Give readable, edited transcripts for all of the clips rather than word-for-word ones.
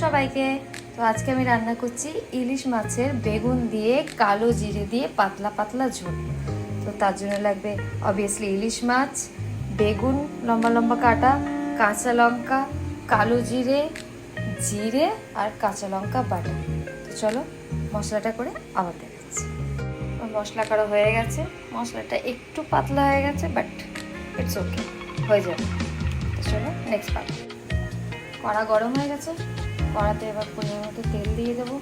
সবাইকে। তো আজকে আমি রান্না করছি ইলিশ মাছের বেগুন দিয়ে কালো জিরে দিয়ে পাতলা পাতলা ঝোল। তো তার জন্য লাগবে অবভিয়াসলি ইলিশ মাছ, বেগুন লম্বা লম্বা কাটা, কাঁচা লঙ্কা, কালো জিরে, জিরে আর কাঁচা লঙ্কা বাটা। তো চলো মশলাটা করে আবার দেখাচ্ছি। মশলা করা হয়ে গেছে, মশলাটা একটু পাতলা হয়ে গেছে, বাট ইটস ওকে, হয়ে যাবে। তো চলো নেক্সট পার্ট। কড়া গরম হয়ে গেছে, কড়াতে এবার পরিমাণ মতো তেল দিয়ে দেবো।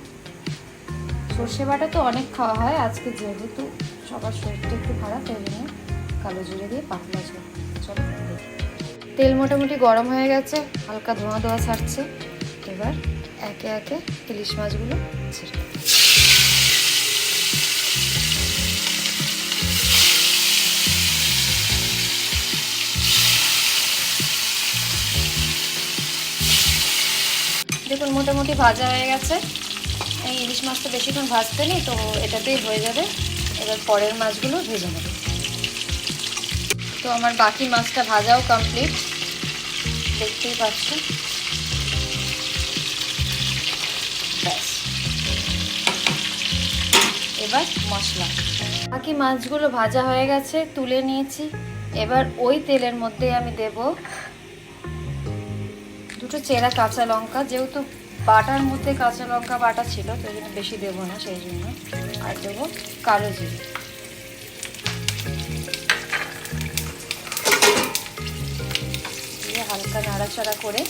সর্ষে বাটা তো অনেক খাওয়া হয়, আজকে যেহেতু সবার শরীরটা একটু খারাপ, তাই জন্য কালো জিরে দিয়ে পাতলা ঝোল। চলো দেখি। তেল মোটামুটি গরম হয়ে গেছে, হালকা ধোঁয়া ধোঁয়া ছাড়ছে। এবার একে একে ইলিশ মাছগুলো ছেড়ে দেখুন মোটামুটি ভাজা হয়ে গেছে। এই ইলিশ মাছটা বেশিক্ষণ ভাজতে নেই, তো এটাতেই হয়ে যাবে। এবার পরের মাছগুলো ভেজে নেব। তো আমার বাকি মাছটা ভাজাও কমপ্লিট, দেখতেই পাচ্ছ। ব্যাস, এবার মশলা। বাকি মাছগুলো ভাজা হয়ে গেছে, তুলে নিয়েছি। এবার ওই তেলের মধ্যে আমি দেব দুটো চেরা কাঁচা লঙ্কা, যেহেতু বাটার মধ্যে কাঁচা লঙ্কা বাটা ছিল, তো জন্য বেশি দেবো না, সেই জন্য। আর দেবো কালো জিরে। দিয়ে হালকা নাড়াচাড়া করে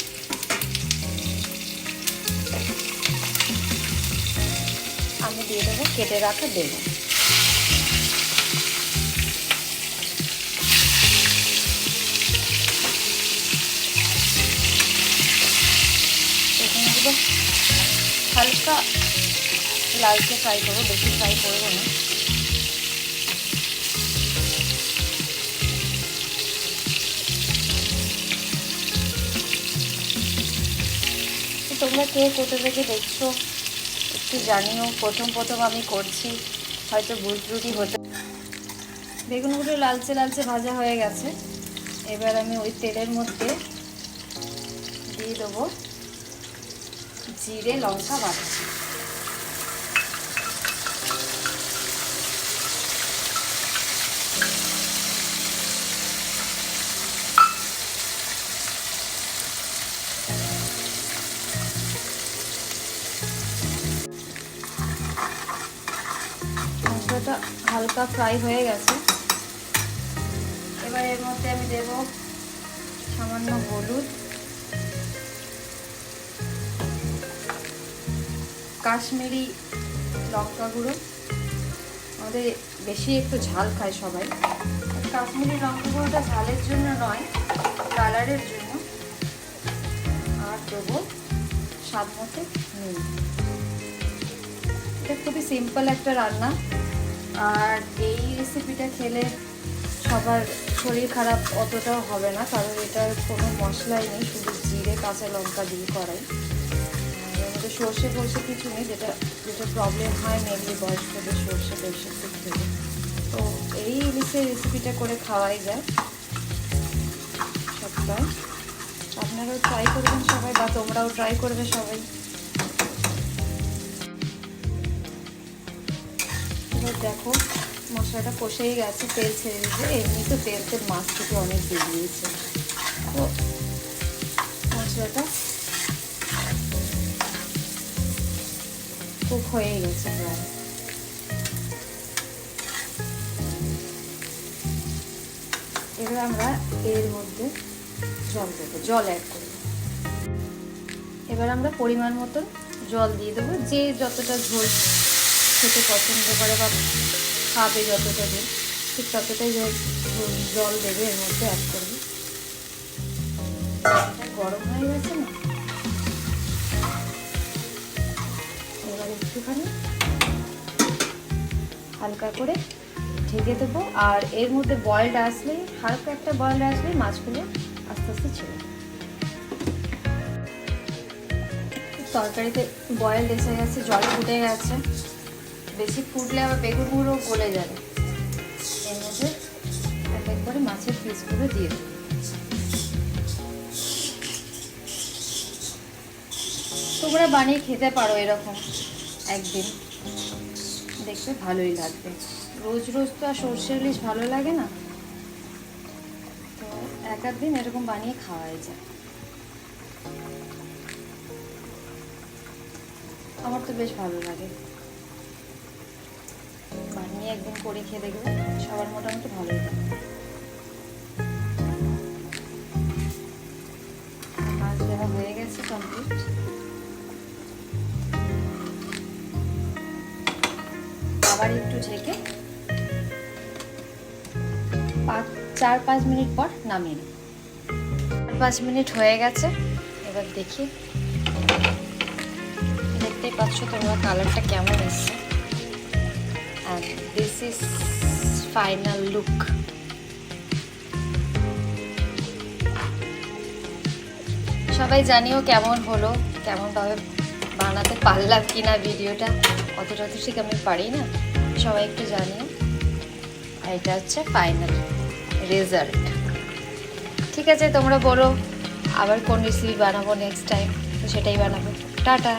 আমি দিয়ে দেবো কেটে রাখা বেগুন। বেগুনগুলো হালকা লালচে ফ্রাই করবো, বেশি ফ্রাই করবো না। তোমরা কে কোথা থেকে দেখছো একটু জানিও। প্রথম আমি করছি, হয়তো ভুল ত্রুটি হতে। বেগুনগুলো লালচে লালচে ভাজা হয়ে গেছে। এবার আমি ওই তেলের মধ্যে দিয়ে দেবো জিরে লঙ্কা বাটা। মশলাটা হালকা ফ্রাই হয়ে গেছে। এবার এর মধ্যে আমি দেব সামান্য হলুদ, কাশ্মীরি লঙ্কা গুঁড়ো। আমাদের বেশি একটু ঝাল খায় সবাই। কাশ্মীরি লঙ্কা গুঁড়োটা ঝালের জন্য নয়, কালারের জন্য। আর দেবো স্বাদ মতো নুন। এটা খুবই সিম্পল একটা রান্না, আর এই রেসিপিটা খেলে সবার শরীর খারাপ অতটাও হবে না, কারণ এটার কোনো মশলাই নেই, শুধু জিরে কাঁচা লঙ্কা দিয়ে করাই। এর মধ্যে সর্ষে ফর্ষে কিছু নেই, যেটা প্রবলেম হয় মেনলি বয়স্কদের, সর্ষে টর্ষে খুব খেলে। তো এই ইলিশের রেসিপিটা করে খাওয়াই যায় সবটাই। আপনারাও ট্রাই করবেন সবাই, বা তোমরাও ট্রাই করবে সবাই। এবার দেখো মশলাটা কষেই গেছে, তেল ছেড়ে দিয়েছে। এমনি তো তেলতে মাছ থেকে অনেক বেরিয়েছে, তো মশলাটা কুক হয়ে গেছে প্রায়। এবার আমরা এর মধ্যে জল দেবো, জল অ্যাড করবো। এবার আমরা পরিমাণ মতন জল দিয়ে দেবো, যে যতটা ঝোল খেতে পছন্দ করে বা খাবে যতটা ঝোল, ঠিক ততটাই জল দেবে, এর মধ্যে অ্যাড করবে। গরম হয়ে গেছে না, এবার একটুখানি হালকা করে ঢেকে দেবো। আর এর মধ্যে বয়েলড আসলে, হালকা একটা বয়েলড আসলে মাছগুলো আস্তে আস্তে ছেড়ে দেবো। তরকারিতে বয়েলড এসে গেছে, জল ফুটে গেছে। বেশি ফুটলে আবার বেগুনগুলো গলে যাবে। এর মধ্যে এক এক করে মাছের পিসগুলো দিয়ে দেবো। তো তোমরা বানিয়ে খেতে পারো এরকম একদিন, দেখবে ভালোই লাগবে। রোজ রোজ তো আর সর্ষে ইলিশ ভালো লাগে না, তো এক দিন এরকম বানিয়ে খাওয়াই যায়। আমার তো বেশ ভালো লাগে, বানিয়ে একদিন করে খেয়ে দেখবে, সবার মোটামুটি ভালোই লাগে। মাছ দেওয়া হয়ে গেছে কমপ্লিট। আবার একটু ঢেকে 4-5 মিনিট পর নামিয়ে নিই। 5 মিনিট হয়ে গেছে, এবার দেখি, দেখতেই পাচ্ছ তোমরা কালারটা কেমন এসছে। And this is final look. সবাই জানিও কেমন হলো, কেমনভাবে বানাতে পারলাম কিনা ভিডিওটা, অতটা তো ঠিক আমি পারি না, সবাই একটু জানিও। আর এটা হচ্ছে ফাইনাল রেজাল্ট। ঠিক আছে, তোমরা বলো আবার কোন রেসিপি বানাবো নেক্সট টাইম, তো সেটাই বানাবো। টাটা।